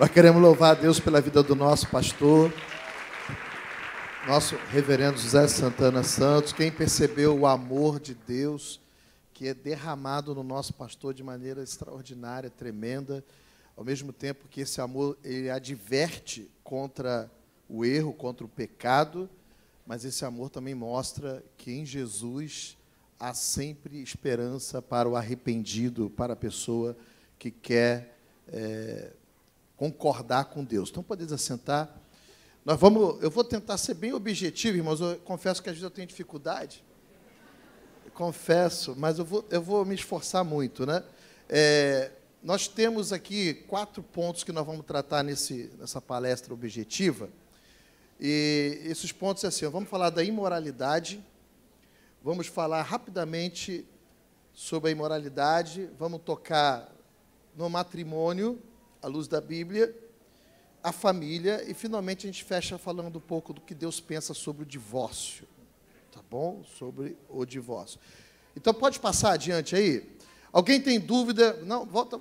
Nós queremos louvar a Deus pela vida do nosso pastor, nosso reverendo José Santana Santos. Quem percebeu o amor de Deus que é derramado no nosso pastor de maneira extraordinária, tremenda, ao mesmo tempo que esse amor ele adverte contra o erro, contra o pecado, mas esse amor também mostra que em Jesus há sempre esperança para o arrependido, para a pessoa que quer concordar com Deus. Então, podeis assentar. Eu vou tentar ser bem objetivo, irmãos. Eu confesso que às vezes eu tenho dificuldade. Confesso, mas eu vou me esforçar muito, né? Nós temos aqui 4 pontos que nós vamos tratar nessa palestra objetiva. E esses pontos é assim: vamos falar da imoralidade, vamos falar rapidamente sobre a imoralidade, vamos tocar no matrimônio, à luz da Bíblia, a família, e finalmente a gente fecha falando um pouco do que Deus pensa sobre o divórcio, tá bom? Sobre o divórcio. Então, pode passar adiante aí? Alguém tem dúvida? Não, volta.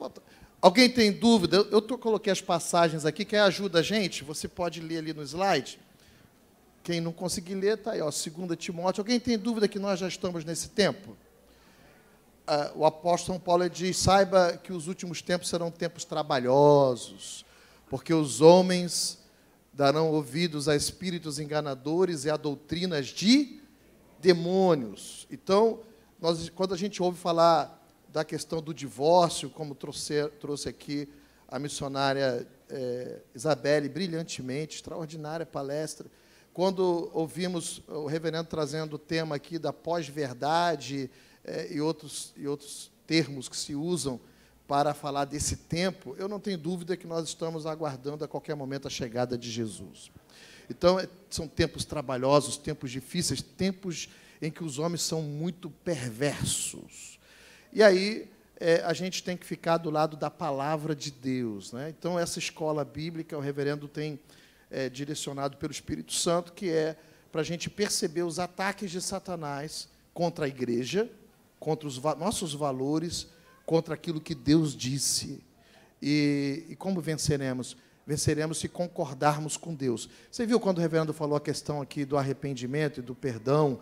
Alguém tem dúvida? Eu coloquei as passagens aqui, que ajuda a gente, você pode ler ali no slide. Quem não conseguir ler, está aí, ó, 2 Timóteo. Alguém tem dúvida que nós já estamos nesse tempo? O apóstolo São Paulo diz: saiba que os últimos tempos serão tempos trabalhosos, porque os homens darão ouvidos a espíritos enganadores e a doutrinas de demônios. Então, quando a gente ouve falar da questão do divórcio, como trouxe aqui a missionária Isabelle, brilhantemente, extraordinária palestra, quando ouvimos o reverendo trazendo o tema aqui da pós-verdade, e outros termos que se usam para falar desse tempo, eu não tenho dúvida que nós estamos aguardando a qualquer momento a chegada de Jesus. Então, são tempos trabalhosos, tempos difíceis, tempos em que os homens são muito perversos. E aí, a gente tem que ficar do lado da palavra de Deus, né? Então, essa escola bíblica, o reverendo tem direcionado pelo Espírito Santo, que é para a gente perceber os ataques de Satanás contra a igreja, contra os nossos valores, contra aquilo que Deus disse. E como venceremos? Venceremos se concordarmos com Deus. Você viu quando o reverendo falou a questão aqui do arrependimento e do perdão,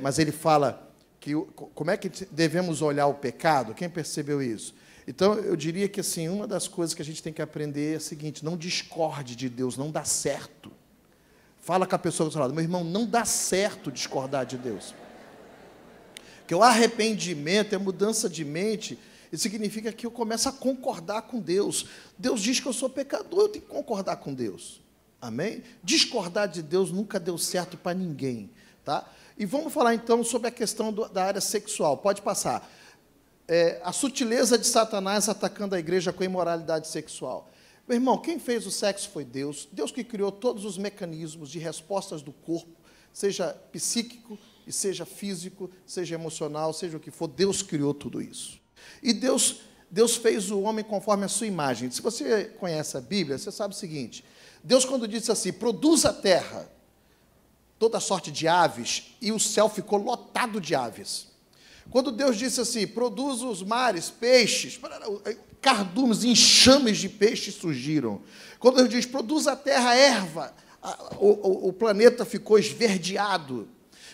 mas ele fala que como é que devemos olhar o pecado? Quem percebeu isso? Então, eu diria que assim, uma das coisas que a gente tem que aprender é a seguinte: não discorde de Deus, não dá certo. Fala com a pessoa do seu lado: meu irmão, não dá certo discordar de Deus. Porque o arrependimento é mudança de mente, e significa que eu começo a concordar com Deus. Deus diz que eu sou pecador, eu tenho que concordar com Deus. Amém? Discordar de Deus nunca deu certo para ninguém. Tá? E vamos falar, então, sobre a questão da área sexual. Pode passar. A sutileza de Satanás atacando a igreja com a imoralidade sexual. Meu irmão, quem fez o sexo foi Deus. Deus que criou todos os mecanismos de respostas do corpo, seja psíquico, e seja físico, seja emocional, seja o que for, Deus criou tudo isso. E Deus fez o homem conforme a sua imagem. Se você conhece a Bíblia, você sabe o seguinte: Deus, quando disse assim, produza a terra, toda sorte de aves, e o céu ficou lotado de aves. Quando Deus disse assim, produza os mares, peixes, cardumes, enxames de peixes surgiram. Quando Deus diz, produza a terra, erva, o planeta ficou esverdeado.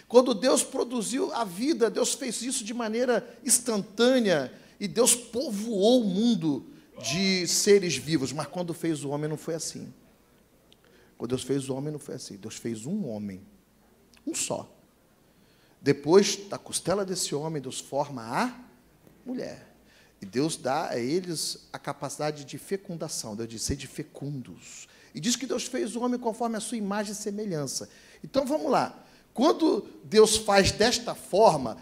Quando Deus produziu a vida, Deus fez isso de maneira instantânea, e Deus povoou o mundo de seres vivos. Mas quando fez o homem, não foi assim. Quando Deus fez o homem, não foi assim. Deus fez um homem, um só. Depois, da costela desse homem, Deus forma a mulher. E Deus dá a eles a capacidade de fecundação, Deus diz, sede fecundos. E diz que Deus fez o homem conforme a sua imagem e semelhança. Então, vamos lá. Quando Deus faz desta forma,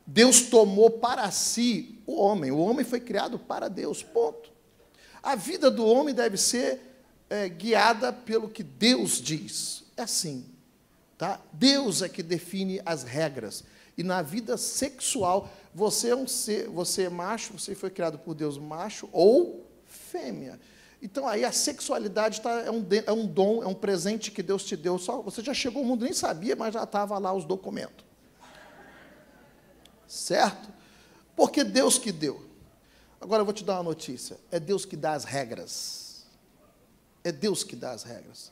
Deus tomou para si o homem. O homem foi criado para Deus, ponto. A vida do homem deve ser guiada pelo que Deus diz. É assim. Tá? Deus é que define as regras. E na vida sexual, você é um ser, você é macho, você foi criado por Deus macho ou fêmea. Então, aí a sexualidade é um dom, é um presente que Deus te deu. Você já chegou ao mundo, nem sabia, mas já estava lá os documentos. Certo? Porque Deus que deu. Agora, eu vou te dar uma notícia. É Deus que dá as regras. É Deus que dá as regras.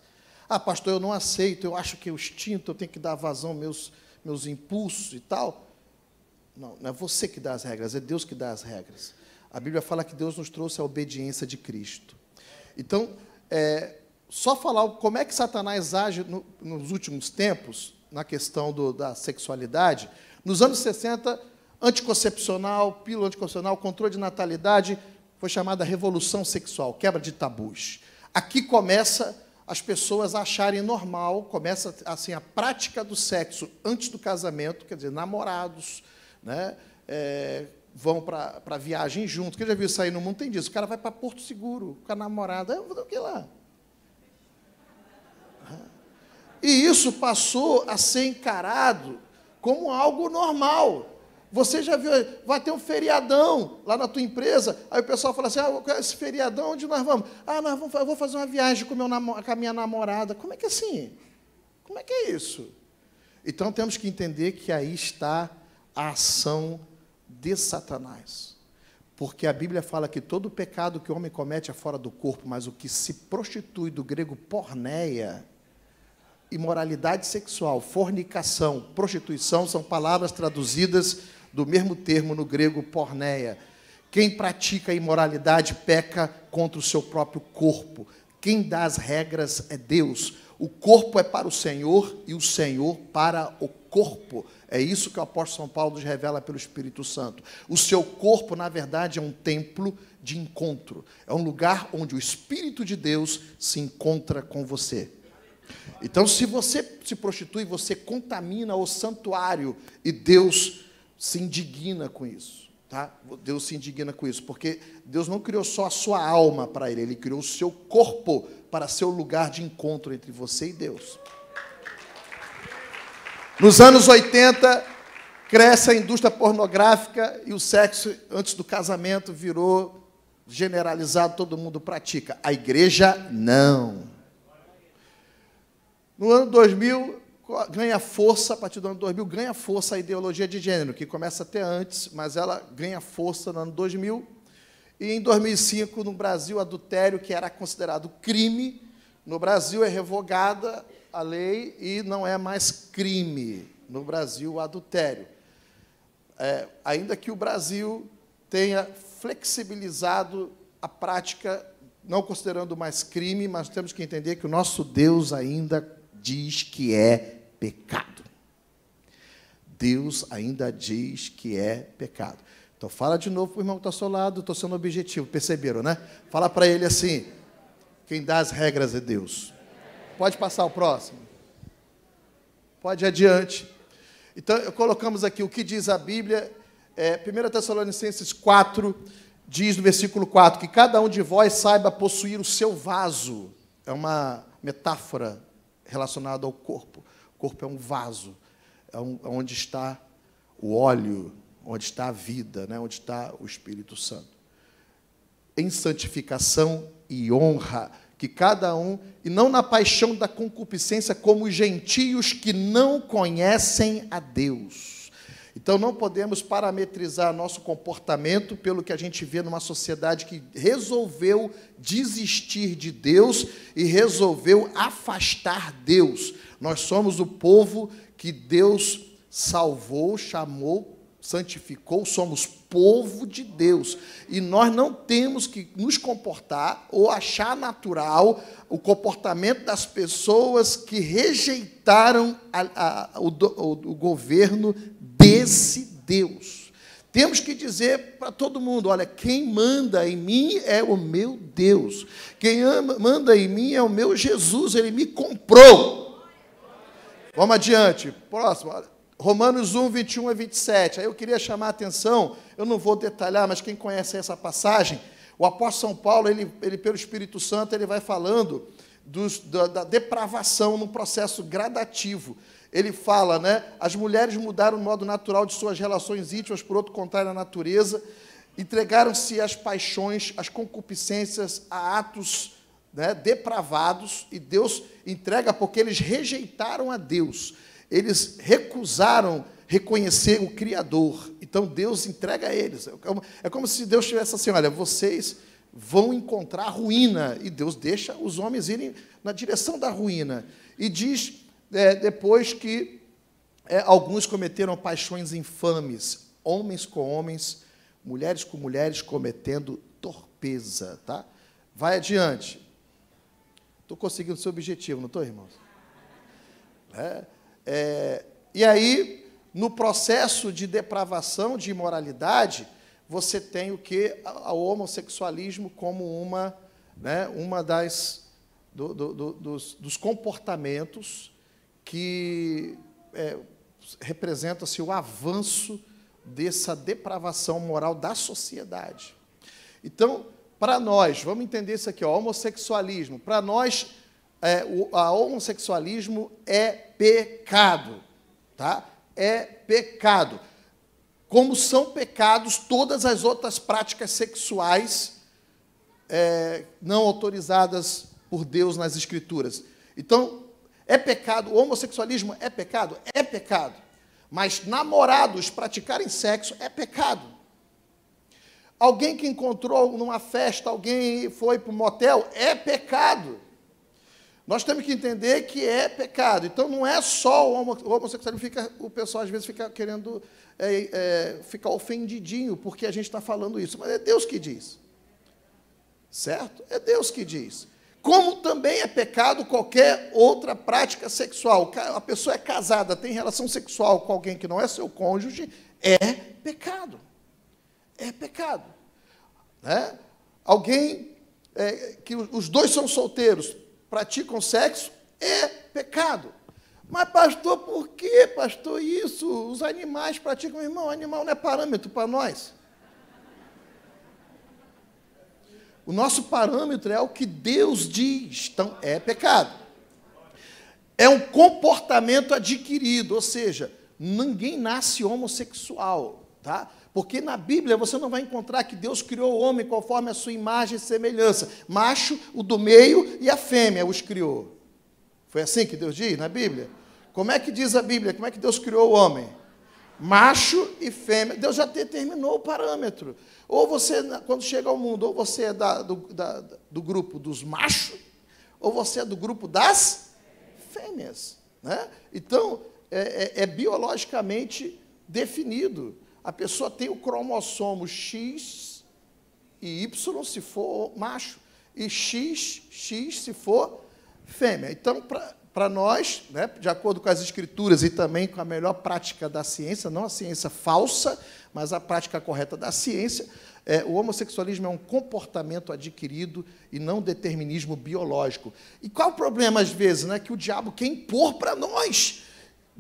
Ah, pastor, eu não aceito, eu acho que é o instinto, eu tenho que dar vazão aos meus impulsos e tal. Não, não é você que dá as regras, é Deus que dá as regras. A Bíblia fala que Deus nos trouxe a obediência de Cristo. Então, só falar como é que Satanás age nos últimos tempos, na questão da sexualidade. Nos anos 60, anticoncepcional, pílula anticoncepcional, controle de natalidade, foi chamada revolução sexual, quebra de tabus. Aqui começa as pessoas acharem normal, começa assim a prática do sexo antes do casamento, quer dizer, namorados, né, vão para viagem juntos. Quem já viu isso aí no mundo tem disso. O cara vai para Porto Seguro com a namorada, eu vou dar o que lá? E isso passou a ser encarado como algo normal. Você já viu, vai ter um feriadão lá na tua empresa, aí o pessoal fala assim, esse feriadão, onde nós vamos? Eu vou fazer uma viagem com a minha namorada. Como é que é assim? Como é que é isso? Então, temos que entender que aí está a ação de Satanás. Porque a Bíblia fala que todo pecado que o homem comete é fora do corpo, mas o que se prostitui, do grego porneia, imoralidade sexual, fornicação, prostituição, são palavras traduzidas do mesmo termo no grego porneia. Quem pratica imoralidade peca contra o seu próprio corpo. Quem dá as regras é Deus. O corpo é para o Senhor e o Senhor para o corpo. É isso que o apóstolo São Paulo nos revela pelo Espírito Santo. O seu corpo, na verdade, é um templo de encontro. É um lugar onde o Espírito de Deus se encontra com você. Então, se você se prostitui, você contamina o santuário e Deus se indigna com isso. Tá? Deus se indigna com isso, porque Deus não criou só a sua alma para Ele, Ele criou o seu corpo para ser o lugar de encontro entre você e Deus. Nos anos 80, cresce a indústria pornográfica e o sexo antes do casamento virou generalizado, todo mundo pratica. A igreja, não. No ano 2000, ganha força, a partir do ano 2000, ganha força a ideologia de gênero, que começa até antes, mas ela ganha força no ano 2000. E em 2005, no Brasil, adultério, que era considerado crime, no Brasil é revogada a lei e não é mais crime no Brasil o adultério. Ainda que o Brasil tenha flexibilizado a prática, não considerando mais crime, mas temos que entender que o nosso Deus ainda diz que é pecado. Deus ainda diz que é pecado. Então, fala de novo para o irmão que está ao seu lado, estou sendo objetivo, perceberam, né? Fala para ele assim, quem dá as regras é Deus. Pode passar o próximo. Pode ir adiante. Então, colocamos aqui o que diz a Bíblia, 1 Tessalonicenses 4, diz no versículo 4, que cada um de vós saiba possuir o seu vaso. É uma metáfora relacionada ao corpo. O corpo é um vaso, onde está o óleo, onde está a vida, né? Onde está o Espírito Santo. Em santificação e honra, que cada um, e não na paixão da concupiscência, como os gentios que não conhecem a Deus. Então, não podemos parametrizar nosso comportamento pelo que a gente vê numa sociedade que resolveu desistir de Deus e resolveu afastar Deus. Nós somos o povo que Deus salvou, chamou, santificou, somos povo de Deus. E nós não temos que nos comportar ou achar natural o comportamento das pessoas que rejeitaram o governo desse Deus. Temos que dizer para todo mundo, olha, quem manda em mim é o meu Deus. Quem manda em mim é o meu Jesus, Ele me comprou. Vamos adiante. Próximo, olha. Romanos 1, 21 a 27. Aí eu queria chamar a atenção, eu não vou detalhar, mas quem conhece essa passagem, o apóstolo São Paulo, ele pelo Espírito Santo, ele vai falando da depravação no processo gradativo. Ele fala, né, as mulheres mudaram o modo natural de suas relações íntimas por outro contrário à natureza, entregaram-se às paixões, às concupiscências, a atos, né, depravados, e Deus entrega porque eles rejeitaram a Deus. Eles recusaram reconhecer o Criador. Então, Deus entrega a eles. É como se Deus tivesse assim, olha, vocês vão encontrar ruína, e Deus deixa os homens irem na direção da ruína. E diz depois que alguns cometeram paixões infames, homens com homens, mulheres com mulheres, cometendo torpeza. Tá? Vai adiante. Estou conseguindo o seu objetivo, não estou, irmãos? E aí, no processo de depravação, de imoralidade, você tem o quê? O homossexualismo como uma dos comportamentos que representa-se o avanço dessa depravação moral da sociedade. Então, para nós, vamos entender isso aqui, homossexualismo. Para nós, o homossexualismo é pecado, tá? É pecado. Como são pecados todas as outras práticas sexuais não autorizadas por Deus nas Escrituras. Então, é pecado, o homossexualismo é pecado? É pecado. Mas namorados praticarem sexo é pecado. Alguém que encontrou numa festa, alguém foi para um motel, é pecado. Nós temos que entender que é pecado. Então, não é só o homossexualismo, o pessoal às vezes fica querendo ficar ofendidinho porque a gente está falando isso, mas é Deus que diz. Certo? É Deus que diz. Como também é pecado qualquer outra prática sexual. A pessoa é casada, tem relação sexual com alguém que não é seu cônjuge, é pecado. É pecado. Né? Alguém que os dois são solteiros, praticam sexo, é pecado. Mas, pastor, por que, pastor, isso? Os animais praticam, irmão, animal não é parâmetro para nós. O nosso parâmetro é o que Deus diz, então é pecado. É um comportamento adquirido, ou seja, ninguém nasce homossexual, tá? Porque na Bíblia você não vai encontrar que Deus criou o homem conforme a sua imagem e semelhança. Macho, o do meio e a fêmea os criou. Foi assim que Deus diz na Bíblia? Como é que diz a Bíblia? Como é que Deus criou o homem? Macho e fêmea. Deus já determinou o parâmetro. Ou você, quando chega ao mundo, ou você é do grupo dos machos, ou você é do grupo das fêmeas. Né? Então, é biologicamente definido. A pessoa tem o cromossomo X e Y se for macho, e XX se for fêmea. Então, para nós, né, de acordo com as Escrituras e também com a melhor prática da ciência, não a ciência falsa, mas a prática correta da ciência, o homossexualismo é um comportamento adquirido e não determinismo biológico. E qual o problema, às vezes, né, que o diabo quer impor para nós?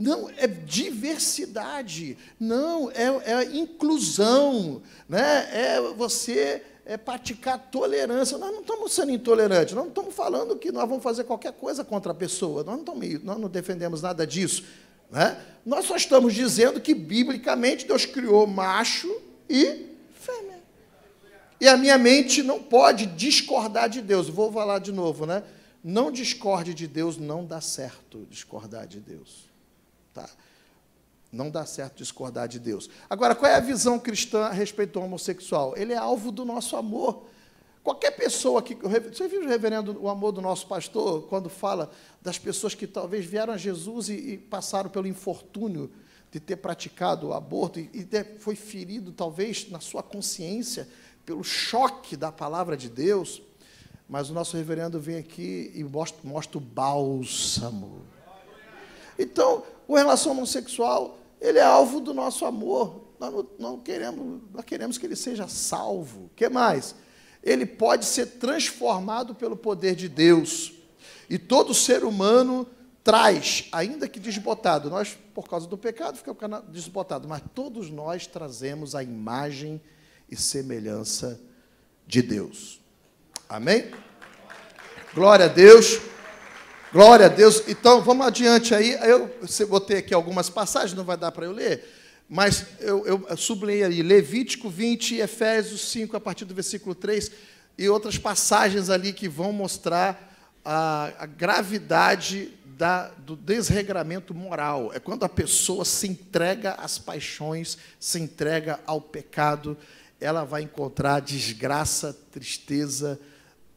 Não, é diversidade, não, é inclusão, né? Você praticar tolerância. Nós não estamos sendo intolerantes, nós não estamos falando que nós vamos fazer qualquer coisa contra a pessoa, nós não defendemos nada disso. Né? Nós só estamos dizendo que, biblicamente, Deus criou macho e fêmea. E a minha mente não pode discordar de Deus. Vou falar de novo, né? Não discorde de Deus, não dá certo discordar de Deus. Tá? Não dá certo discordar de Deus. Agora, qual é a visão cristã a respeito do homossexual? Ele é alvo do nosso amor. Qualquer pessoa que... Você viu, reverendo, o amor do nosso pastor, quando fala das pessoas que talvez vieram a Jesus e passaram pelo infortúnio de ter praticado o aborto e foi ferido, talvez, na sua consciência, pelo choque da palavra de Deus, mas o nosso reverendo vem aqui e mostra o bálsamo. Então, o relação homossexual, ele é alvo do nosso amor. Nós queremos que ele seja salvo. O que mais? Ele pode ser transformado pelo poder de Deus. E todo ser humano traz, ainda que desbotado, nós, por causa do pecado, ficamos desbotados, mas todos nós trazemos a imagem e semelhança de Deus. Amém? Glória a Deus. Glória a Deus. Então, vamos adiante aí. Eu botei aqui algumas passagens, não vai dar para eu ler, mas eu sublinhei ali Levítico 20 e Efésios 5, a partir do versículo 3, e outras passagens ali que vão mostrar a gravidade do desregramento moral. É quando a pessoa se entrega às paixões, se entrega ao pecado. ela vai encontrar desgraça, tristeza,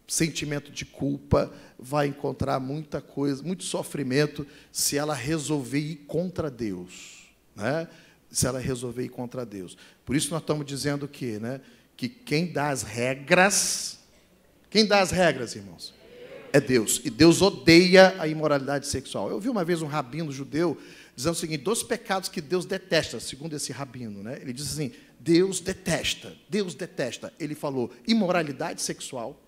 sentimento de culpa, vai encontrar muita coisa, muito sofrimento, se ela resolver ir contra Deus, né? Se ela resolver ir contra Deus. Por isso nós estamos dizendo que, né, que quem dá as regras, irmãos? É Deus. E Deus odeia a imoralidade sexual. Eu vi uma vez um rabino judeu dizendo o seguinte: 2 pecados que Deus detesta, segundo esse rabino, né? Ele diz assim: Deus detesta. Ele falou imoralidade sexual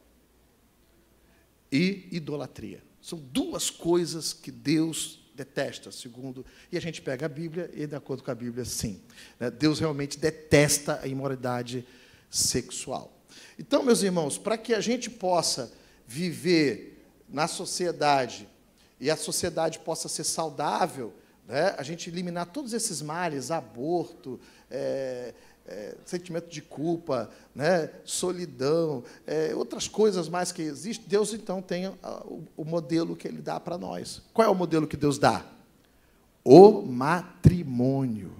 e idolatria. São 2 coisas que Deus detesta, segundo... E a gente pega a Bíblia e, de acordo com a Bíblia, sim, né? Deus realmente detesta a imoralidade sexual. Então, meus irmãos, para que a gente possa viver na sociedade e a sociedade possa ser saudável, né, a gente eliminar todos esses males, aborto, sentimento de culpa, né, solidão, outras coisas mais que existem, Deus, então, tem o modelo que Ele dá para nós. Qual é o modelo que Deus dá? O matrimônio.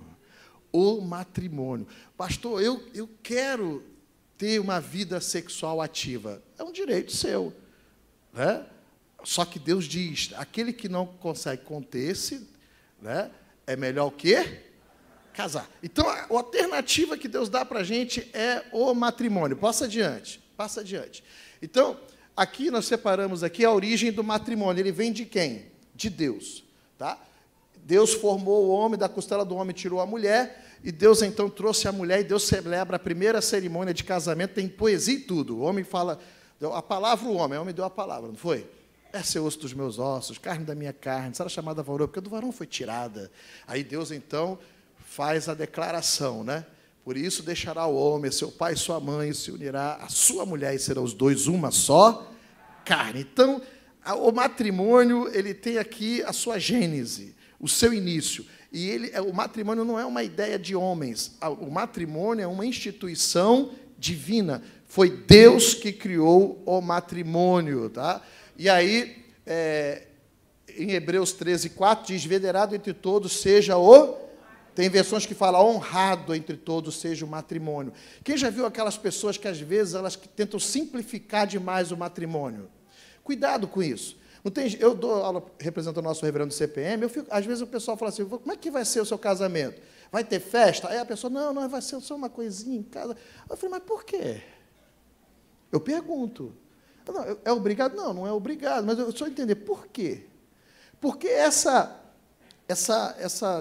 O matrimônio. Pastor, eu quero ter uma vida sexual ativa. É um direito seu, né? Só que Deus diz, aquele que não consegue conter-se, né, é melhor o quê? Casar. Então, a alternativa que Deus dá para a gente é o matrimônio. Passa adiante. Então, aqui nós separamos aqui a origem do matrimônio. Ele vem de quem? De Deus. Tá? Deus formou o homem, da costela do homem tirou a mulher, e Deus então trouxe a mulher, e Deus celebra a primeira cerimônia de casamento, tem poesia e tudo. O homem fala, deu a palavra o homem deu a palavra, não foi? Essa é osso dos meus ossos, carne da minha carne, será chamada varão, porque do varão foi tirada. Aí Deus então faz a declaração, né? Por isso deixará o homem, seu pai e sua mãe, e se unirá a sua mulher, e serão os dois uma só carne. Então, o matrimônio, ele tem aqui a sua gênese, o seu início. E o matrimônio não é uma ideia de homens. O matrimônio é uma instituição divina. Foi Deus que criou o matrimônio, tá? E aí, em Hebreus 13:4, diz, venerado entre todos seja o... Tem versões que falam, honrado entre todos seja o matrimônio. Quem já viu aquelas pessoas que, às vezes, elas tentam simplificar demais o matrimônio? Cuidado com isso. Não tem, eu dou aula representando o nosso reverendo do CPM, às vezes o pessoal fala assim, como é que vai ser o seu casamento? Vai ter festa? Aí a pessoa, não, vai ser só uma coisinha em casa. Eu falei, mas por quê? Eu pergunto. Não, é obrigado? Não é obrigado, mas eu só entender por quê. Porque essa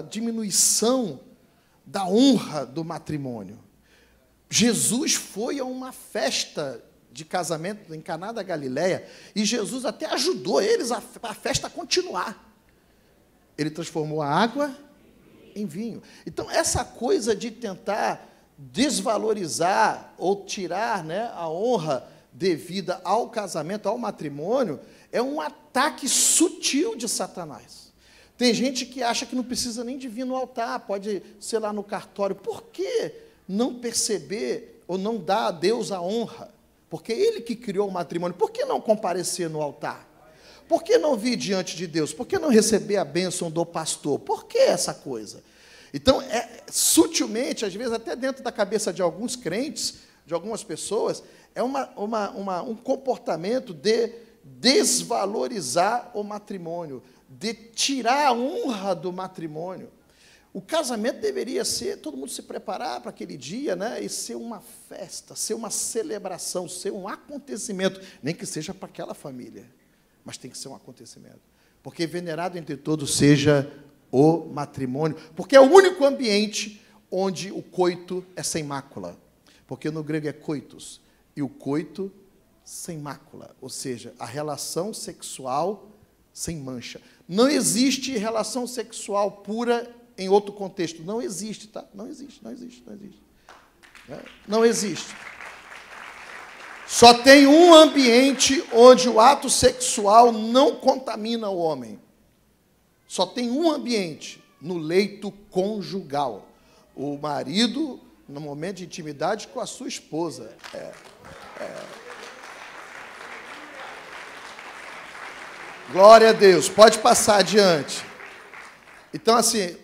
diminuição da honra do matrimônio. Jesus foi a uma festa de casamento em Caná da Galileia, e Jesus até ajudou eles a festa a continuar. Ele transformou a água em vinho. Então, essa coisa de tentar desvalorizar ou tirar, né, a honra devida ao casamento, ao matrimônio, é um ataque sutil de Satanás. Tem gente que acha que não precisa nem de vir no altar, pode ser lá no cartório. Por que não perceber ou não dar a Deus a honra? Porque Ele que criou o matrimônio. Por que não comparecer no altar? Por que não vir diante de Deus? Por que não receber a bênção do pastor? Por que essa coisa? Então, sutilmente, às vezes, até dentro da cabeça de alguns crentes, de algumas pessoas, é um comportamento de desvalorizar o matrimônio, de tirar a honra do matrimônio. O casamento deveria ser, todo mundo se preparar para aquele dia, né, e ser uma festa, ser uma celebração, ser um acontecimento, nem que seja para aquela família, mas tem que ser um acontecimento. Porque venerado entre todos seja o matrimônio, porque é o único ambiente onde o coito é sem mácula, porque no grego é coitos, e o coito sem mácula, ou seja, a relação sexual sem mancha. Não existe relação sexual pura em outro contexto. Não existe, tá? Não existe. Não existe. Só tem um ambiente onde o ato sexual não contamina o homem. Só tem um ambiente, no leito conjugal. O marido, no momento de intimidade com a sua esposa. Glória a Deus. Pode passar adiante. Então, assim,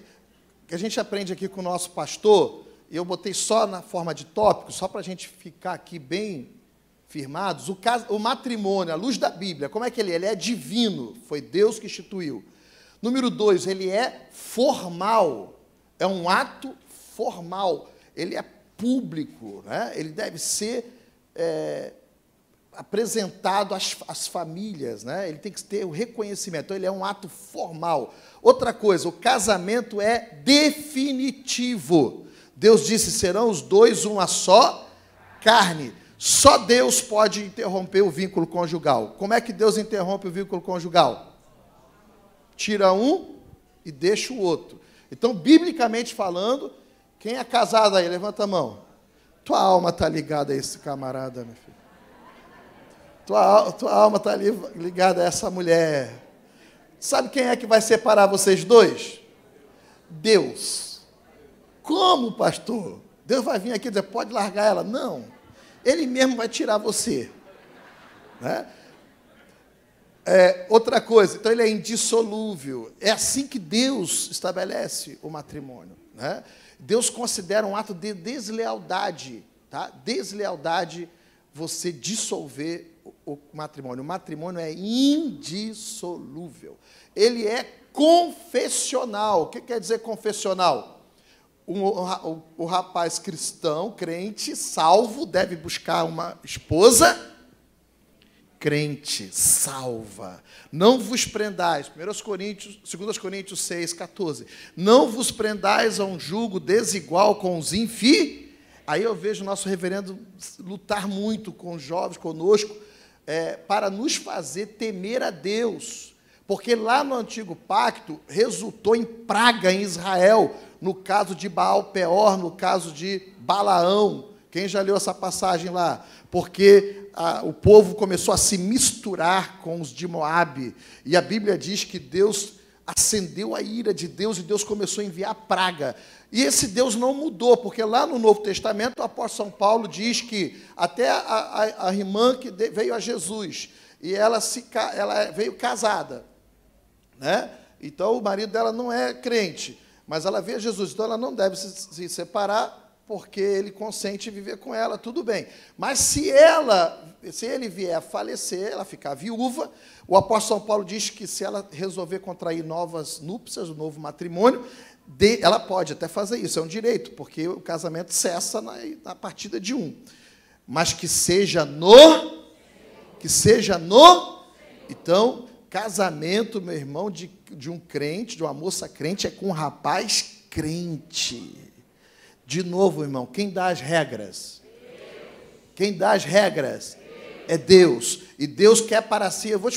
que a gente aprende aqui com o nosso pastor, eu botei só na forma de tópico, só para a gente ficar aqui bem firmados, o matrimônio, à luz da Bíblia, como é que ele é? Ele é divino, foi Deus que instituiu. Número 2, ele é formal, é um ato formal, ele é público, né? Ele deve ser apresentado às famílias, né? Ele tem que ter o reconhecimento, então ele é um ato formal. Outra coisa, o casamento é definitivo. Deus disse, serão os dois uma só carne. Só Deus pode interromper o vínculo conjugal. Como é que Deus interrompe o vínculo conjugal? Tira um e deixa o outro. Então, biblicamente falando, quem é casado aí? Levanta a mão. Tua alma está ligada a esse camarada, meu filho. Tua alma está ligada a essa mulher. Sabe quem é que vai separar vocês dois? Deus. Como, pastor? Deus vai vir aqui e dizer, pode largar ela? Não. Ele mesmo vai tirar você. Né? Outra coisa, então ele é indissolúvel. É assim que Deus estabelece o matrimônio. Né? Deus considera um ato de deslealdade. Tá? Deslealdade, você dissolver o matrimônio. O matrimônio é indissolúvel. Ele é confessional. O que quer dizer confessional? O rapaz cristão, crente, salvo, deve buscar uma esposa crente, salva. Não vos prendais, 2 Coríntios 6, 14. Não vos prendais a um jugo desigual com os infiéis. Aí eu vejo o nosso reverendo lutar muito com os jovens, conosco, para nos fazer temer a Deus. Porque lá no Antigo Pacto resultou em praga em Israel, no caso de Baal-Peor, no caso de Balaão. Quem já leu essa passagem lá? Porque o povo começou a se misturar com os de Moabe. E a Bíblia diz que Deus acendeu a ira de Deus e Deus começou a enviar praga. E esse Deus não mudou, porque lá no Novo Testamento, o apóstolo São Paulo diz que até a irmã que veio a Jesus, e ela veio casada, né? Então o marido dela não é crente, mas ela veio a Jesus, então ela não deve se separar, porque ele consente viver com ela, tudo bem. Mas se ele vier a falecer, ela ficar viúva, o apóstolo São Paulo diz que se ela resolver contrair novas núpcias, um novo matrimônio, ela pode até fazer isso, é um direito, porque o casamento cessa na partida de um. Mas que seja no... Então, casamento, meu irmão, de um crente, de uma moça crente, é com um rapaz crente. De novo, irmão, quem dá as regras? Quem dá as regras? É Deus. E Deus quer para si, eu vou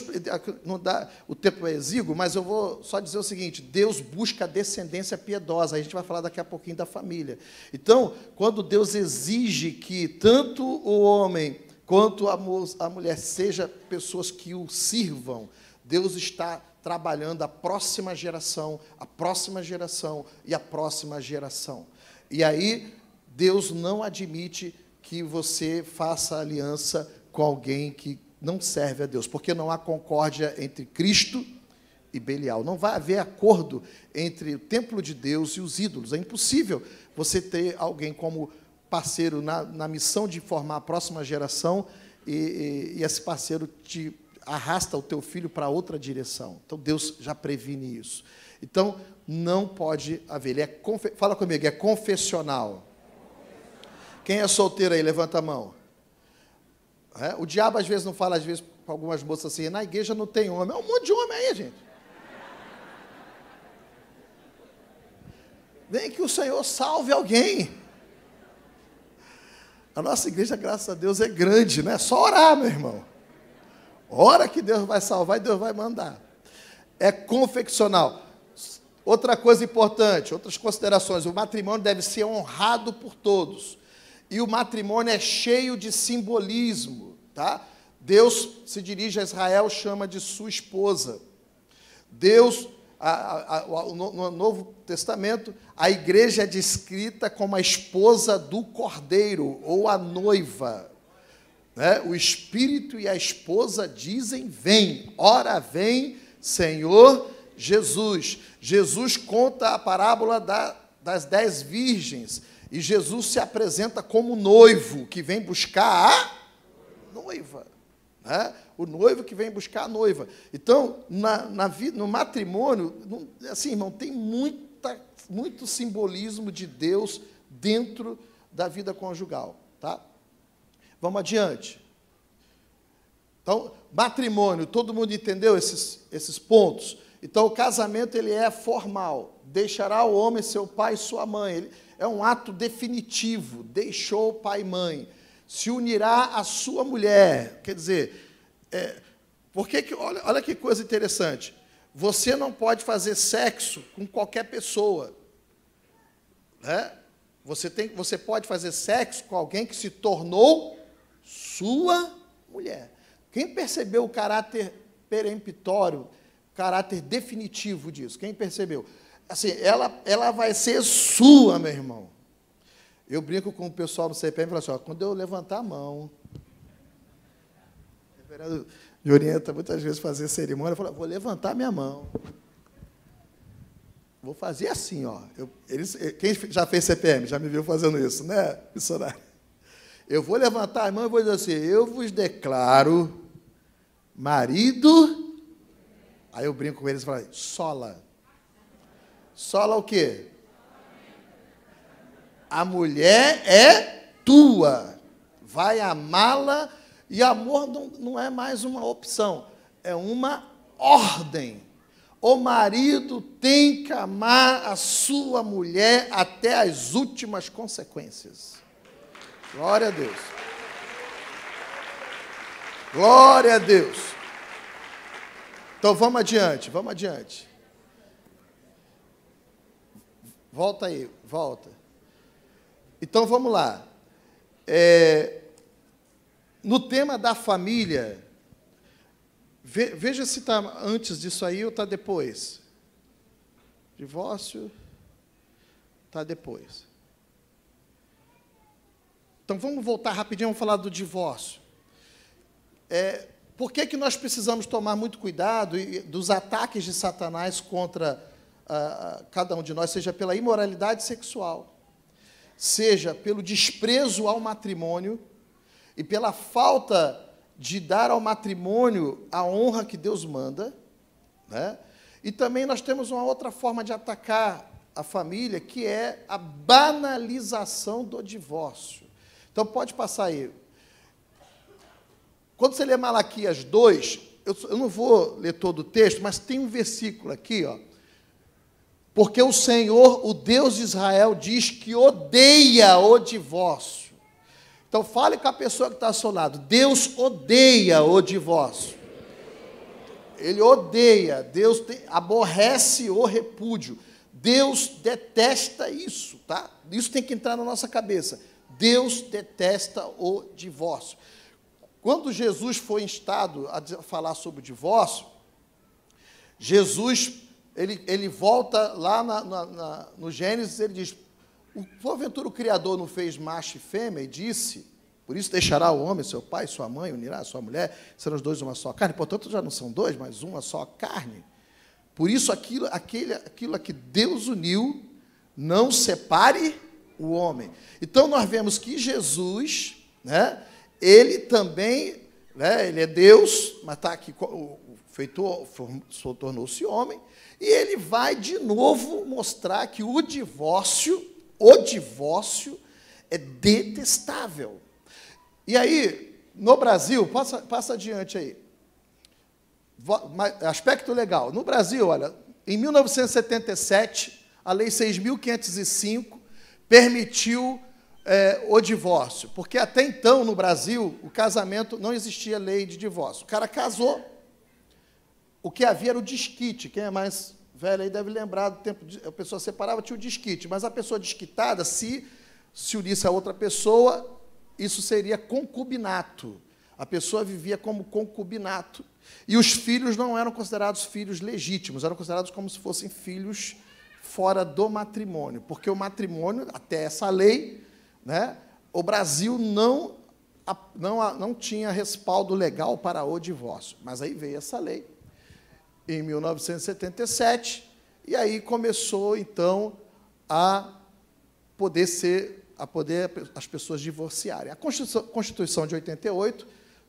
não dá, o tempo é exíguo, mas eu vou só dizer o seguinte, Deus busca a descendência piedosa, a gente vai falar daqui a pouquinho da família. Então, quando Deus exige que tanto o homem quanto a mulher sejam pessoas que o sirvam, Deus está trabalhando a próxima geração e a próxima geração. E aí, Deus não admite que você faça aliança com alguém que não serve a Deus, porque não há concórdia entre Cristo e Belial. Não vai haver acordo entre o templo de Deus e os ídolos. É impossível você ter alguém como parceiro na missão de formar a próxima geração e esse parceiro te arrasta o teu filho para outra direção. Então, Deus já previne isso. Então, não pode haver. Fala comigo, é confessional. Quem é solteiro aí? Levanta a mão. O diabo, às vezes, não fala, às vezes, para algumas moças assim, na igreja não tem homem. É um monte de homem aí, gente. Vem que o Senhor salve alguém. A nossa igreja, graças a Deus, é grande, né? É só orar, meu irmão. Ora que Deus vai salvar e Deus vai mandar. É confeccional. Outra coisa importante, outras considerações, o matrimônio deve ser honrado por todos. E o matrimônio é cheio de simbolismo, tá? Deus se dirige a Israel, chama de sua esposa. Deus, no Novo Testamento, a igreja é descrita como a esposa do Cordeiro, ou a noiva. Né? O Espírito e a esposa dizem, vem, ora vem, Senhor Jesus. Jesus conta a parábola das 10 virgens, E Jesus se apresenta como noivo que vem buscar a noiva. Né? O noivo que vem buscar a noiva. Então, no matrimônio, assim, irmão, tem muito simbolismo de Deus dentro da vida conjugal. Tá? Vamos adiante. Então, matrimônio, todo mundo entendeu esses pontos? Então, o casamento ele é formal. Deixará o homem seu pai e sua mãe. É um ato definitivo. Deixou o pai e mãe. Se unirá à sua mulher. Quer dizer, olha que coisa interessante. Você não pode fazer sexo com qualquer pessoa. Né? Você pode fazer sexo com alguém que se tornou sua mulher. Quem percebeu o caráter peremptório, o caráter definitivo disso? Quem percebeu? Assim, ela vai ser sua, meu irmão. Eu brinco com o pessoal no CPM e falo assim, ó, quando eu levantar a mão, o reverendo me orienta muitas vezes a fazer cerimônia, eu falo, vou levantar minha mão. Vou fazer assim, ó. Quem já fez CPM, já me viu fazendo isso, né, missionário? Eu vou levantar a mão e vou dizer assim, eu vos declaro marido, aí eu brinco com eles e falo, sola. Sola o quê? A mulher é tua, vai amá-la, e amor não é mais uma opção, é uma ordem. O marido tem que amar a sua mulher até as últimas consequências. Glória a Deus. Glória a Deus. Então, vamos adiante, vamos adiante. Volta aí, volta. Então, vamos lá. No tema da família, veja se está antes disso aí ou está depois. Divórcio está depois. Então, vamos voltar rapidinho, vamos falar do divórcio. Por que nós precisamos tomar muito cuidado dos ataques de Satanás contra cada um de nós, seja pela imoralidade sexual, seja pelo desprezo ao matrimônio e pela falta de dar ao matrimônio a honra que Deus manda, né? E também nós temos uma outra forma de atacar a família, que é a banalização do divórcio. Então, pode passar aí. Quando você lê Malaquias 2, eu não vou ler todo o texto, mas tem um versículo aqui, ó. Porque o Senhor, o Deus de Israel, diz que odeia o divórcio. Então, fale com a pessoa que está ao seu lado. Deus odeia o divórcio. Ele odeia, Deus aborrece o repúdio. Deus detesta isso, tá? Isso tem que entrar na nossa cabeça. Deus detesta o divórcio. Quando Jesus foi instado a falar sobre o divórcio, Jesus, ele volta lá no Gênesis, ele diz, porventura o Criador não fez macho e fêmea e disse, por isso deixará o homem, seu pai, sua mãe, unirá a sua mulher, serão os dois uma só carne, portanto já não são dois, mas uma só carne. Por isso aquilo a que Deus uniu, não separe o homem. Então nós vemos que Jesus, né, ele também, né, ele é Deus, mas está aqui, tornou-se homem, e ele vai de novo mostrar que o divórcio é detestável. E aí, no Brasil, passa adiante aí, aspecto legal, no Brasil, olha, em 1977, a Lei 6.505 permitiu o divórcio, porque até então, no Brasil, o casamento, não existia lei de divórcio. O cara casou, o que havia era o desquite. Quem é mais velho aí deve lembrar do tempo, a pessoa separava, tinha o desquite, mas a pessoa desquitada, se unisse a outra pessoa, isso seria concubinato. A pessoa vivia como concubinato, e os filhos não eram considerados filhos legítimos, eram considerados como se fossem filhos fora do matrimônio, porque o matrimônio, até essa lei, né, o Brasil não tinha respaldo legal para o divórcio. Mas aí veio essa lei, em 1977, e aí começou, então, a poder ser a poder as pessoas divorciarem. A Constituição de 88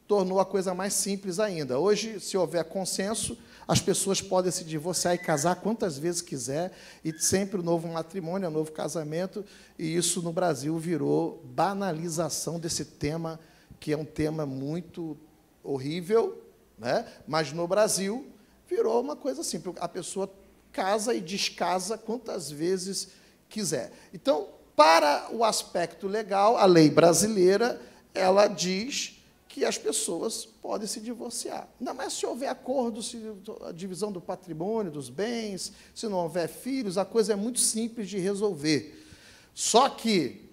tornou a coisa mais simples ainda. Hoje, se houver consenso, as pessoas podem se divorciar e casar quantas vezes quiser, e sempre um novo matrimônio, um novo casamento, e isso no Brasil virou banalização desse tema, que é um tema muito horrível, né? Mas no Brasil virou uma coisa simples. A pessoa casa e descasa quantas vezes quiser. Então, para o aspecto legal, a lei brasileira, ela diz que as pessoas podem se divorciar. Ainda mais se houver acordo, se a divisão do patrimônio, dos bens, se não houver filhos, a coisa é muito simples de resolver. Só que,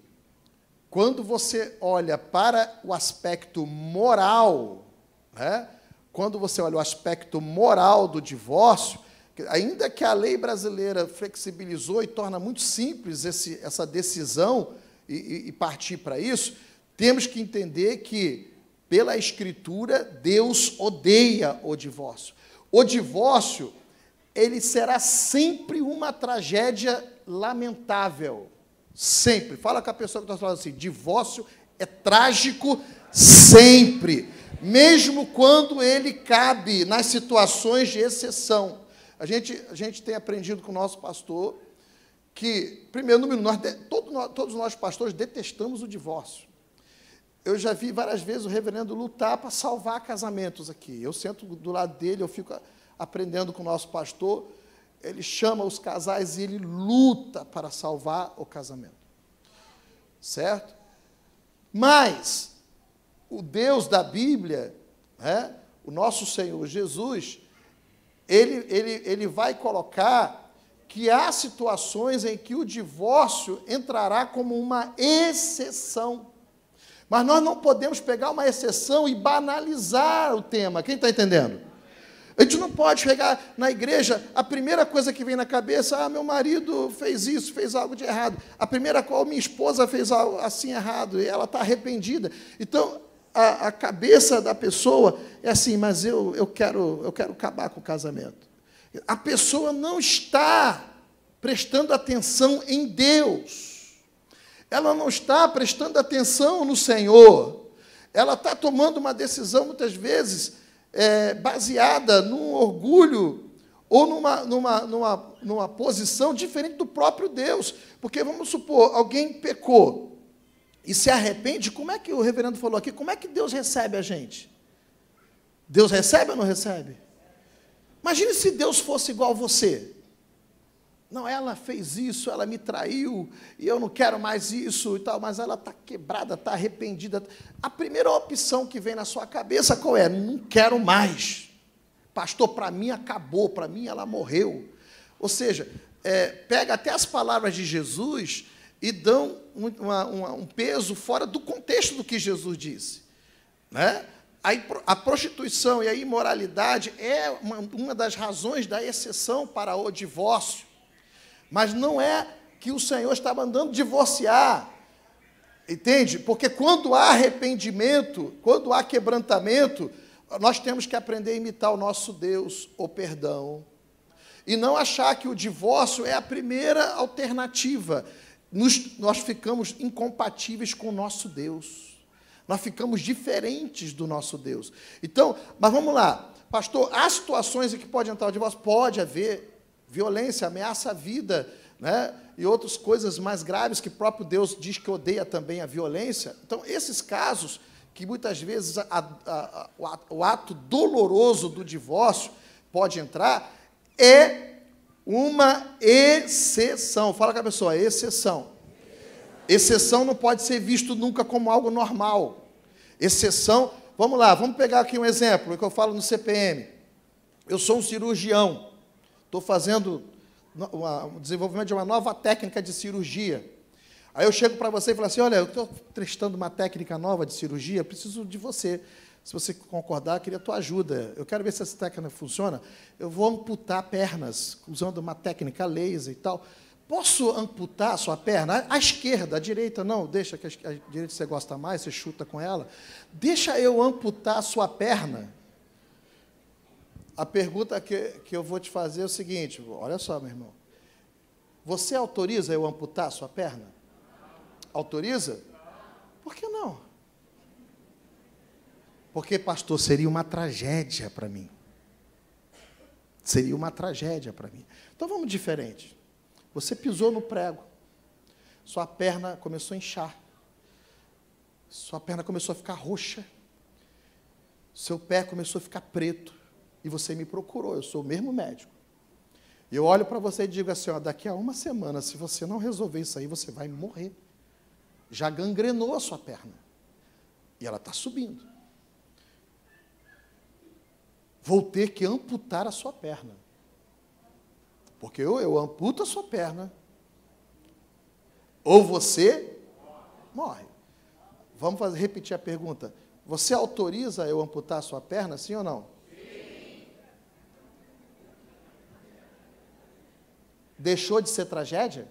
quando você olha para o aspecto moral, né, quando você olha o aspecto moral do divórcio, ainda que a lei brasileira flexibilizou e torna muito simples essa decisão e partir para isso, temos que entender que, pela Escritura, Deus odeia o divórcio. O divórcio, ele será sempre uma tragédia lamentável. Sempre. Fala com a pessoa que está falando assim, divórcio é trágico sempre, mesmo quando ele cabe nas situações de exceção. A gente tem aprendido com o nosso pastor que, primeiro, todos nós pastores detestamos o divórcio. Eu já vi várias vezes o reverendo lutar para salvar casamentos aqui. Eu sento do lado dele, eu fico aprendendo com o nosso pastor, ele chama os casais e ele luta para salvar o casamento. Certo? Mas o Deus da Bíblia, né, o nosso Senhor Jesus, ele vai colocar que há situações em que o divórcio entrará como uma exceção. Mas nós não podemos pegar uma exceção e banalizar o tema. Quem está entendendo? A gente não pode chegar na igreja, a primeira coisa que vem na cabeça, meu marido fez isso, fez algo de errado. A primeira coisa, minha esposa fez algo assim errado, e ela está arrependida. Então, a cabeça da pessoa é assim, mas eu quero acabar com o casamento. A pessoa não está prestando atenção em Deus. Ela não está prestando atenção no Senhor. Ela está tomando uma decisão, muitas vezes, baseada num orgulho ou numa posição diferente do próprio Deus. Porque, vamos supor, alguém pecou e se arrepende, como é que o reverendo falou aqui, como é que Deus recebe a gente? Deus recebe ou não recebe? Imagine se Deus fosse igual a você. Não, ela fez isso, ela me traiu, e eu não quero mais isso e tal, mas ela está quebrada, está arrependida. A primeira opção que vem na sua cabeça qual é? Não quero mais. Pastor, para mim acabou, para mim ela morreu. Ou seja, pega até as palavras de Jesus e dão um peso fora do contexto do que Jesus disse. Né? A prostituição e a imoralidade é uma das razões da exceção para o divórcio. Mas não é que o Senhor está mandando divorciar, entende? Porque quando há arrependimento, quando há quebrantamento, nós temos que aprender a imitar o nosso Deus, o perdão, e não achar que o divórcio é a primeira alternativa. Nós ficamos incompatíveis com o nosso Deus, nós ficamos diferentes do nosso Deus. Então, mas vamos lá, pastor, há situações em que pode entrar o divórcio? Pode haver. Violência, ameaça à vida, né? E outras coisas mais graves que o próprio Deus diz que odeia também a violência. Então, esses casos, que muitas vezes o ato doloroso do divórcio pode entrar, é uma exceção. Fala com a pessoa, exceção. Exceção não pode ser visto nunca como algo normal. Exceção, vamos lá, vamos pegar aqui um exemplo, que eu falo no CPM. Eu sou um cirurgião. Estou fazendo o desenvolvimento de uma nova técnica de cirurgia. Aí eu chego para você e falo assim, olha, eu estou testando uma técnica nova de cirurgia, preciso de você. Se você concordar, eu queria a tua ajuda. Eu quero ver se essa técnica funciona. Eu vou amputar pernas, usando uma técnica laser e tal. Posso amputar a sua perna? A esquerda, a direita não, deixa que a direita você gosta mais, você chuta com ela. Deixa eu amputar a sua perna. A pergunta que eu vou te fazer é o seguinte, olha só, meu irmão. Você autoriza eu amputar a sua perna? Autoriza? Por que não? Porque, pastor, seria uma tragédia para mim. Seria uma tragédia para mim. Então vamos diferente. Você pisou no prego. Sua perna começou a inchar. Sua perna começou a ficar roxa. Seu pé começou a ficar preto. E você me procurou, eu sou o mesmo médico. E eu olho para você e digo assim, ó, daqui a uma semana, se você não resolver isso aí, você vai morrer. Já gangrenou a sua perna. E ela está subindo. Vou ter que amputar a sua perna. Porque ou eu amputo a sua perna, ou você morre. Vamos repetir a pergunta. Você autoriza eu amputar a sua perna, sim ou não? Sim. Deixou de ser tragédia?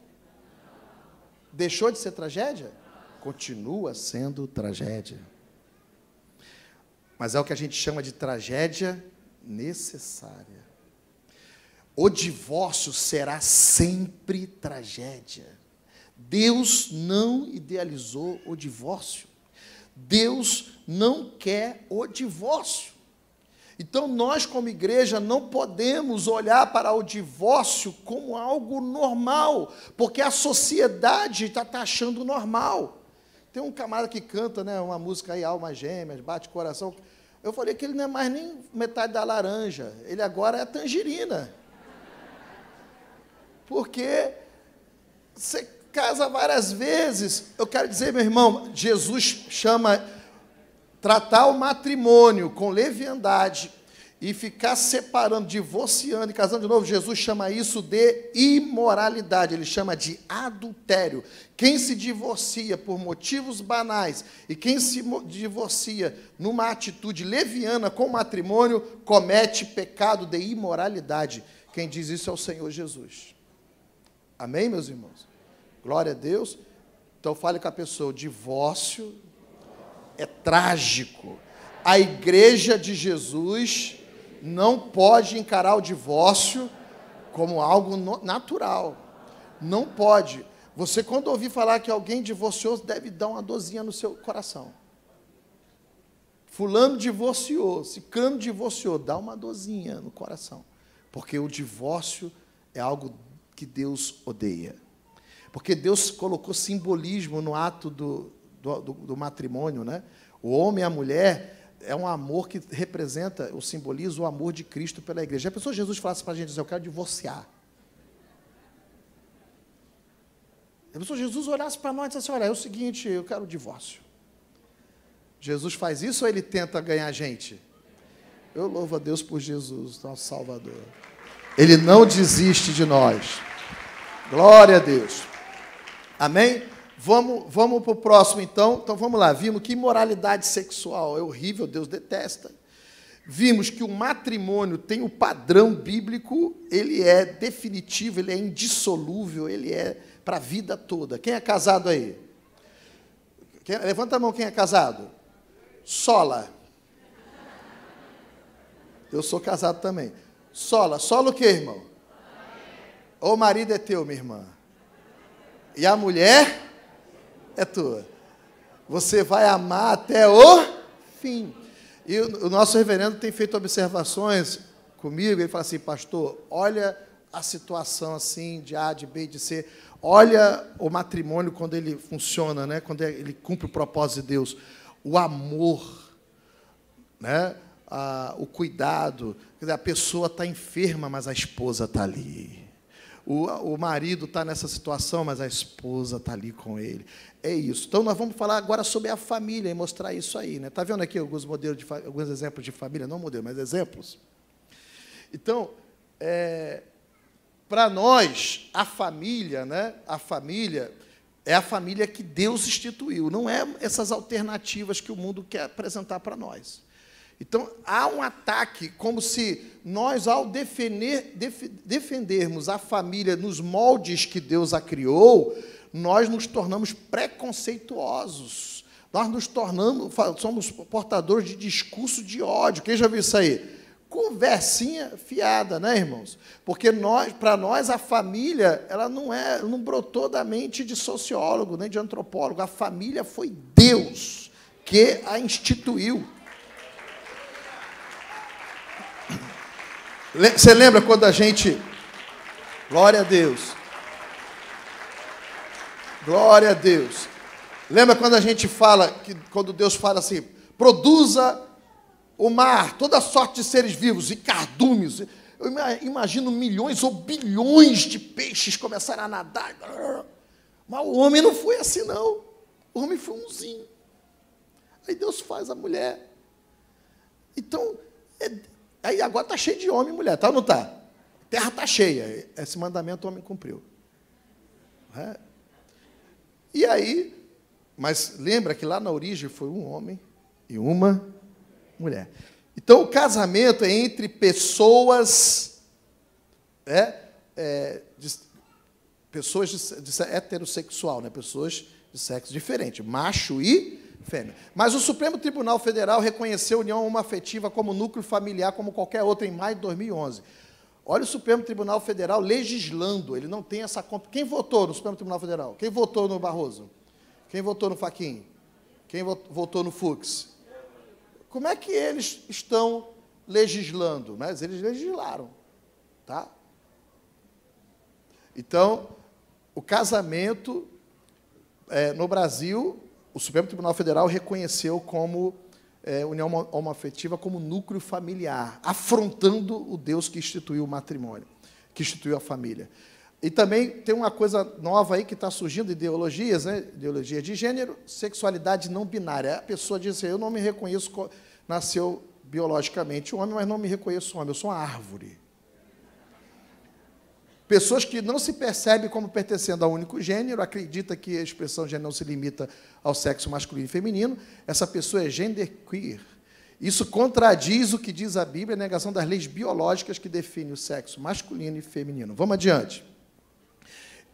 Deixou de ser tragédia? Continua sendo tragédia. Mas é o que a gente chama de tragédia necessária. O divórcio será sempre tragédia. Deus não idealizou o divórcio. Deus não quer o divórcio. Então, nós, como igreja, não podemos olhar para o divórcio como algo normal, porque a sociedade está achando normal. Tem um camarada que canta, né, uma música aí, Almas Gêmeas, Bate Coração. Eu falei que ele não é mais nem metade da laranja, ele agora é tangerina. Porque você casa várias vezes. Eu quero dizer, meu irmão, Jesus chama tratar o matrimônio com leviandade e ficar separando, divorciando e casando de novo, Jesus chama isso de imoralidade, ele chama de adultério. Quem se divorcia por motivos banais e quem se divorcia numa atitude leviana com o matrimônio, comete pecado de imoralidade. Quem diz isso é o Senhor Jesus. Amém, meus irmãos? Glória a Deus. Então fale com a pessoa, o divórcio é trágico. A igreja de Jesus não pode encarar o divórcio como algo natural. Não pode. Você, quando ouvir falar que alguém divorciou, deve dar uma dorzinha no seu coração. Fulano divorciou, ciclano divorciou, dá uma dorzinha no coração. Porque o divórcio é algo que Deus odeia. Porque Deus colocou simbolismo no ato do matrimônio, né? O homem e a mulher é um amor que representa, ou simboliza o amor de Cristo pela igreja. Já pensou Jesus falasse para a gente, eu quero divorciar? Já pensou Jesus olhasse para nós e dissesse, olha, é o seguinte, eu quero o divórcio. Jesus faz isso ou ele tenta ganhar a gente? Eu louvo a Deus por Jesus, nosso Salvador. Ele não desiste de nós. Glória a Deus. Amém? Vamos para o próximo, então. Então, vamos lá. Vimos que imoralidade sexual é horrível, Deus detesta. Vimos que o matrimônio tem o padrão bíblico, ele é definitivo, ele é indissolúvel, ele é para a vida toda. Quem é casado aí? Levanta a mão, quem é casado? Sola. Eu sou casado também. Sola o quê, irmão? O marido é teu, minha irmã. E a mulher é tua. Você vai amar até o fim. E o nosso reverendo tem feito observações comigo. Ele fala assim, pastor, olha a situação assim, de A, de B, de C. Olha o matrimônio quando ele funciona, né? Quando ele cumpre o propósito de Deus. O amor, né? O cuidado. Quer dizer, a pessoa está enferma, mas a esposa está ali. O marido está nessa situação, mas a esposa está ali com ele. É isso. Então, nós vamos falar agora sobre a família e mostrar isso aí. Está vendo aqui alguns exemplos de família? Não modelos, mas exemplos. Então, para nós, a família, né? A família é a família que Deus instituiu. Não é essas alternativas que o mundo quer apresentar para nós. Então, há um ataque, como se nós, ao defendermos a família nos moldes que Deus a criou, nós nos tornamos preconceituosos. Nós nos tornamos, somos portadores de discurso de ódio. Quem já viu isso aí? Conversinha fiada, né, irmãos? Porque para nós, a família, ela não brotou da mente de sociólogo, nem de antropólogo. A família foi Deus que a instituiu. Você lembra quando a gente... Glória a Deus. Glória a Deus. Lembra quando a gente fala, quando Deus fala assim, produza o mar, toda sorte de seres vivos e cardumes. Eu imagino milhões ou bilhões de peixes começarem a nadar. Mas o homem não foi assim, não. O homem foi umzinho. Aí Deus faz a mulher. Então, aí agora está cheio de homem e mulher, tá ou não está? A terra está cheia. Esse mandamento o homem cumpriu. E aí, mas lembra que lá na origem foi um homem e uma mulher. Então, o casamento é entre pessoas, pessoas de heterossexual, né? Pessoas de sexo diferente, macho e fêmea. Mas o Supremo Tribunal Federal reconheceu a união homoafetiva como núcleo familiar, como qualquer outra, em maio de 2011. Olha o Supremo Tribunal Federal legislando, ele não tem essa... Quem votou no Supremo Tribunal Federal? Quem votou no Barroso? Quem votou no Fachin? Quem votou no Fux? Como é que eles estão legislando? Mas eles legislaram, tá? Então, o casamento, no Brasil, o Supremo Tribunal Federal reconheceu como união homoafetiva como núcleo familiar, afrontando o Deus que instituiu o matrimônio, que instituiu a família. E também tem uma coisa nova aí que está surgindo, ideologias, né? Ideologia de gênero, sexualidade não binária. A pessoa diz assim, eu não me reconheço, nasceu biologicamente homem, mas não me reconheço homem, eu sou uma árvore. Pessoas que não se percebem como pertencendo a um único gênero, acredita que a expressão gênero não se limita ao sexo masculino e feminino, essa pessoa é genderqueer. Isso contradiz o que diz a Bíblia, a negação das leis biológicas que definem o sexo masculino e feminino. Vamos adiante.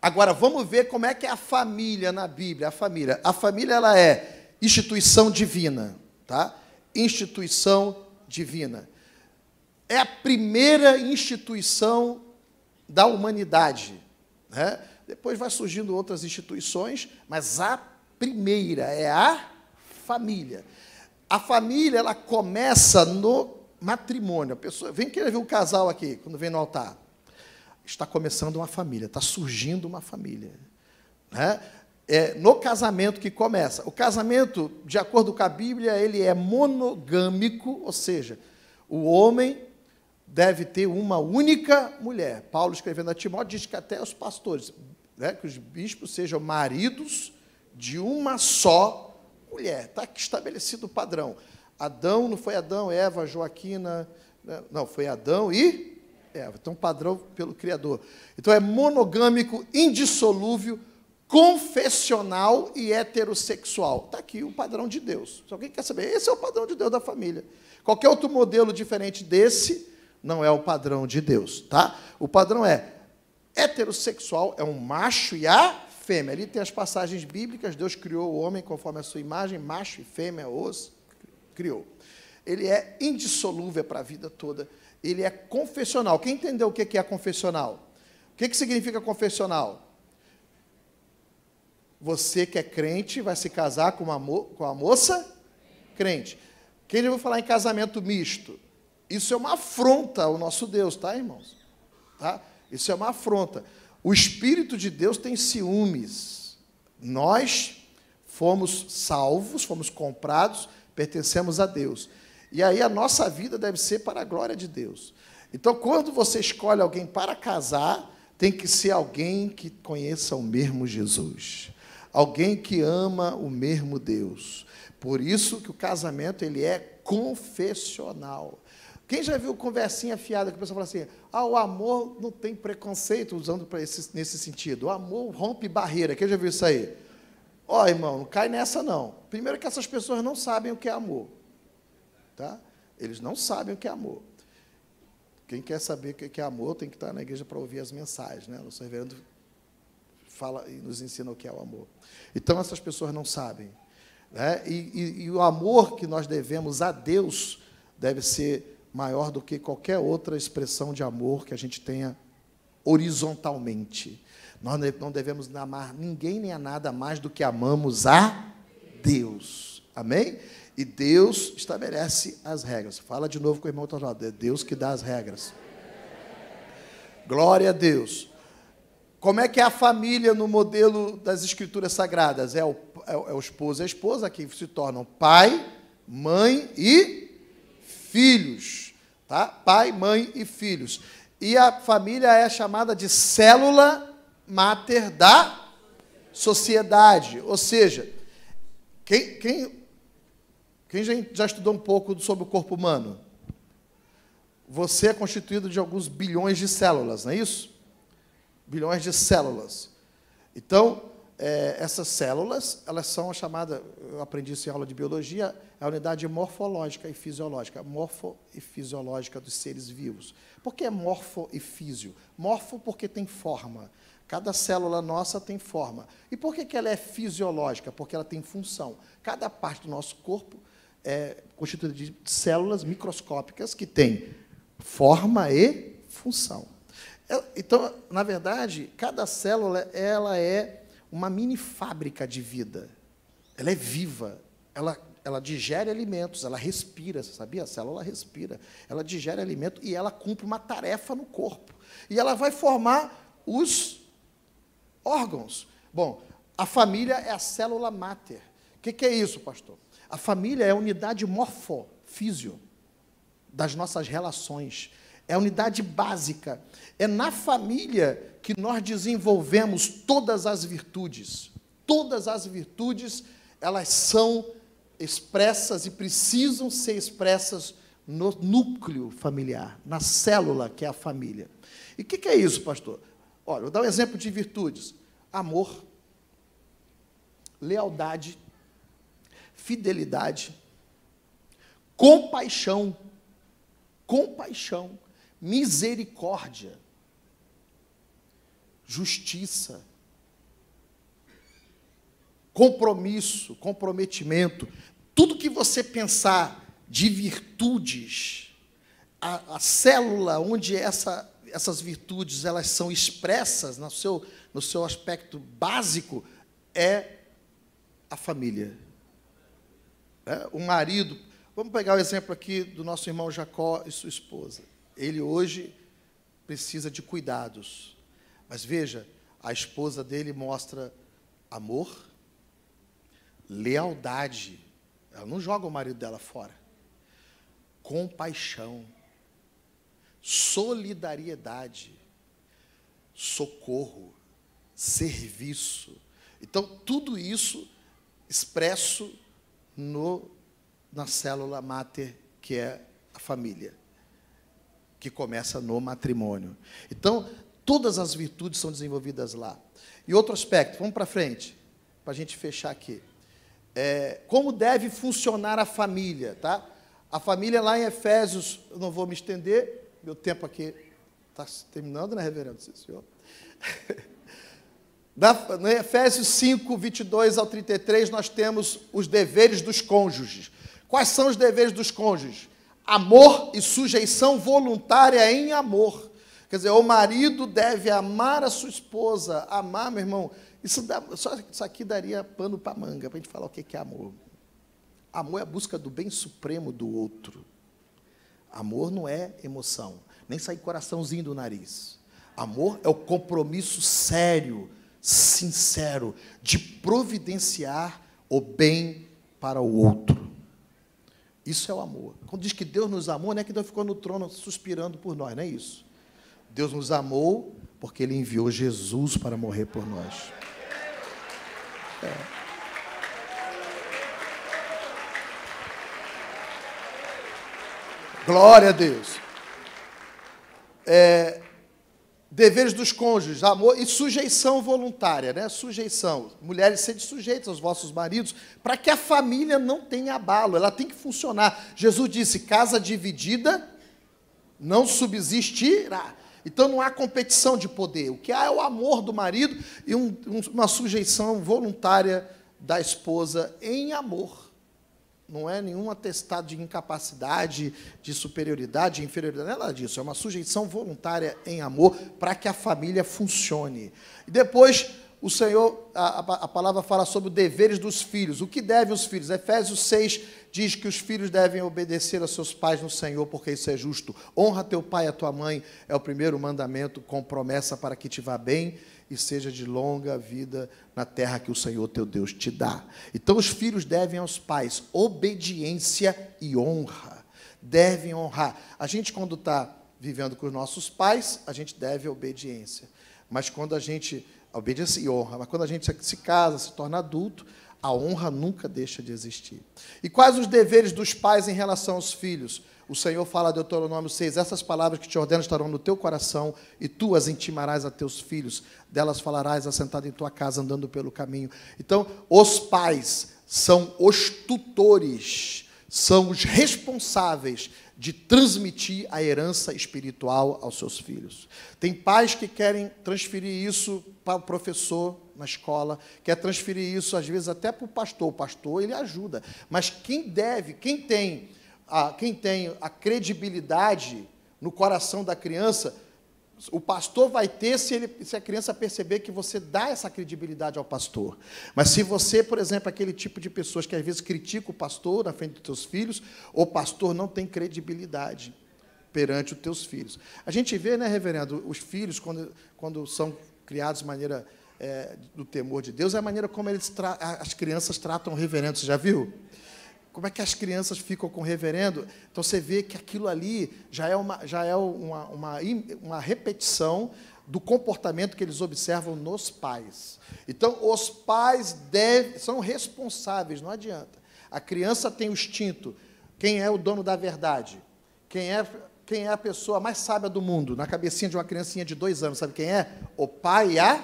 Agora, vamos ver como é que é a família na Bíblia. A família ela é instituição divina, tá? Instituição divina. É a primeira instituição da humanidade, né? Depois vai surgindo outras instituições, mas a primeira é a família. A família ela começa no matrimônio. A pessoa vem querer ver o casal aqui quando vem no altar. Está começando uma família, está surgindo uma família, né? É no casamento que começa. O casamento, de acordo com a Bíblia, ele é monogâmico, ou seja, o homem deve ter uma única mulher. Paulo, escrevendo a Timóteo, diz que até os pastores, né, que os bispos sejam maridos de uma só mulher. Está aqui estabelecido o padrão. Adão, não foi Adão, Eva, Joaquina, não, foi Adão e Eva. Então, padrão pelo Criador. Então, é monogâmico, indissolúvel, confessional e heterossexual. Está aqui o padrão de Deus. Se alguém quer saber, esse é o padrão de Deus da família. Qualquer outro modelo diferente desse não é o padrão de Deus, tá? O padrão é heterossexual, é um macho e a fêmea. Ali tem as passagens bíblicas, Deus criou o homem conforme a sua imagem, macho e fêmea os criou. Ele é indissolúvel para a vida toda. Ele é confessional. Quem entendeu o que é confessional? O que significa confessional? Você que é crente vai se casar com a moça crente. Quem já ouviu falar em casamento misto? Isso é uma afronta ao nosso Deus, tá, irmãos? Tá? Isso é uma afronta. O Espírito de Deus tem ciúmes. Nós fomos salvos, fomos comprados, pertencemos a Deus. E aí a nossa vida deve ser para a glória de Deus. Então, quando você escolhe alguém para casar, tem que ser alguém que conheça o mesmo Jesus. Alguém que ama o mesmo Deus. Por isso que o casamento ele é confessional. Quem já viu conversinha fiada que a pessoa fala assim, o amor não tem preconceito, usando nesse sentido. O amor rompe barreira. Quem já viu isso aí? Irmão, não cai nessa, não. Primeiro que essas pessoas não sabem o que é amor. Tá? Eles não sabem o que é amor. Quem quer saber o que é amor tem que estar na igreja para ouvir as mensagens, né? O Sr. Reverendo fala e nos ensina o que é o amor. Então, essas pessoas não sabem, né? E o amor que nós devemos a Deus deve ser maior do que qualquer outra expressão de amor que a gente tenha horizontalmente. Nós não devemos amar ninguém nem a nada mais do que amamos a Deus. Amém? E Deus estabelece as regras. Fala de novo com o irmão Tonaldo. É Deus que dá as regras. Glória a Deus. Como é que é a família no modelo das Escrituras Sagradas? É o esposo e a esposa que se tornam pai, mãe e filhos. Tá? Pai, mãe e filhos. E a família é chamada de célula máter da sociedade. Ou seja, quem já estudou um pouco sobre o corpo humano? Você é constituído de alguns bilhões de células, não é isso? Bilhões de células. Então, essas células, elas são chamadas, eu aprendi isso em aula de biologia, é a unidade morfológica e fisiológica, morfo e fisiológica dos seres vivos. Por que morfo e físio? Morfo porque tem forma. Cada célula nossa tem forma. E por que ela é fisiológica? Porque ela tem função. Cada parte do nosso corpo é constituída de células microscópicas que têm forma e função. Então, na verdade, cada célula ela é uma mini fábrica de vida. Ela é viva. Ela digere alimentos, ela respira, você sabia? A célula respira. Ela digere alimento e ela cumpre uma tarefa no corpo. E ela vai formar os órgãos. Bom, a família é a célula máter. O que é isso, pastor? A família é a unidade morfo-físio das nossas relações. É a unidade básica. É na família que nós desenvolvemos todas as virtudes. Todas as virtudes, elas são expressas e precisam ser expressas no núcleo familiar, na célula que é a família. E o que é isso, pastor? Olha, vou dar um exemplo de virtudes. Amor, lealdade, fidelidade, compaixão, misericórdia, justiça, compromisso, comprometimento, tudo que você pensar de virtudes, a célula onde essas virtudes elas são expressas no seu aspecto básico é a família. O marido, vamos pegar o exemplo aqui do nosso irmão Jacó e sua esposa. Ele hoje precisa de cuidados, mas veja, a esposa dele mostra amor, lealdade, ela não joga o marido dela fora, compaixão, solidariedade, socorro, serviço. Então, tudo isso expresso na célula máter, que é a família, que começa no matrimônio. Então, todas as virtudes são desenvolvidas lá. E outro aspecto, vamos para frente, para a gente fechar aqui. Como deve funcionar a família, tá? A família lá em Efésios, eu não vou me estender, meu tempo aqui está terminando, né, reverendo? Sim, senhor. No Efésios 5, 22 ao 33, nós temos os deveres dos cônjuges. Quais são os deveres dos cônjuges? Amor e sujeição voluntária em amor. Quer dizer, o marido deve amar a sua esposa, amar, meu irmão. Isso aqui daria pano para manga, para a gente falar o que é amor. Amor é a busca do bem supremo do outro. Amor não é emoção, nem sair coraçãozinho do nariz. Amor é o compromisso sério, sincero, de providenciar o bem para o outro. Isso é o amor. Quando diz que Deus nos amou, não é que Deus ficou no trono suspirando por nós, não é isso. Deus nos amou porque Ele enviou Jesus para morrer por nós. Glória a Deus. Deveres dos cônjuges, amor e sujeição voluntária, né? Sujeição. Mulheres, sede sujeitas aos vossos maridos, para que a família não tenha abalo, ela tem que funcionar. Jesus disse, casa dividida não subsistirá. Então não há competição de poder. O que há é o amor do marido e uma sujeição voluntária da esposa em amor. não é nenhum atestado de incapacidade, de superioridade, de inferioridade, nada disso. É uma sujeição voluntária em amor para que a família funcione. E depois, o Senhor, a palavra fala sobre os deveres dos filhos. O que devem os filhos? Efésios 6 diz que os filhos devem obedecer a seus pais no Senhor, porque isso é justo. Honra teu pai e a tua mãe, é o primeiro mandamento, com promessa para que te vá bem e seja de longa vida na terra que o Senhor teu Deus te dá. Então, os filhos devem aos pais obediência e honra. Devem honrar. A gente, quando está vivendo com os nossos pais, a gente deve a obediência. Mas quando a gente... obediência e honra. Mas quando a gente se casa, se torna adulto, a honra nunca deixa de existir. E quais os deveres dos pais em relação aos filhos? O Senhor fala, Deuteronômio 6, essas palavras que te ordeno estarão no teu coração, e tu as intimarás a teus filhos, delas falarás assentado em tua casa, andando pelo caminho. Então, os pais são os tutores, são os responsáveis de transmitir a herança espiritual aos seus filhos. Tem pais que querem transferir isso para o professor na escola, quer transferir isso, às vezes, até para o pastor. O pastor, ele ajuda. Mas quem tem a credibilidade no coração da criança, o pastor vai ter se a criança perceber que você dá essa credibilidade ao pastor. Mas se você, por exemplo, aquele tipo de pessoas que às vezes critica o pastor na frente dos teus filhos, o pastor não tem credibilidade perante os teus filhos. A gente vê, né, reverendo, os filhos, quando são criados de maneira do temor de Deus, é a maneira como as crianças tratam o reverendo. Você já viu? Como é que as crianças ficam com o reverendo? Então, você vê que aquilo ali já é uma repetição do comportamento que eles observam nos pais. Então, os pais são responsáveis, não adianta. A criança tem o instinto. Quem é o dono da verdade? Quem é a pessoa mais sábia do mundo? Na cabecinha de uma criancinha de 2 anos, sabe quem é? O pai e a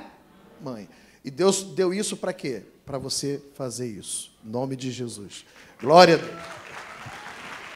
mãe. E Deus deu isso para quê? Para você fazer isso. Em nome de Jesus. Glória a Deus.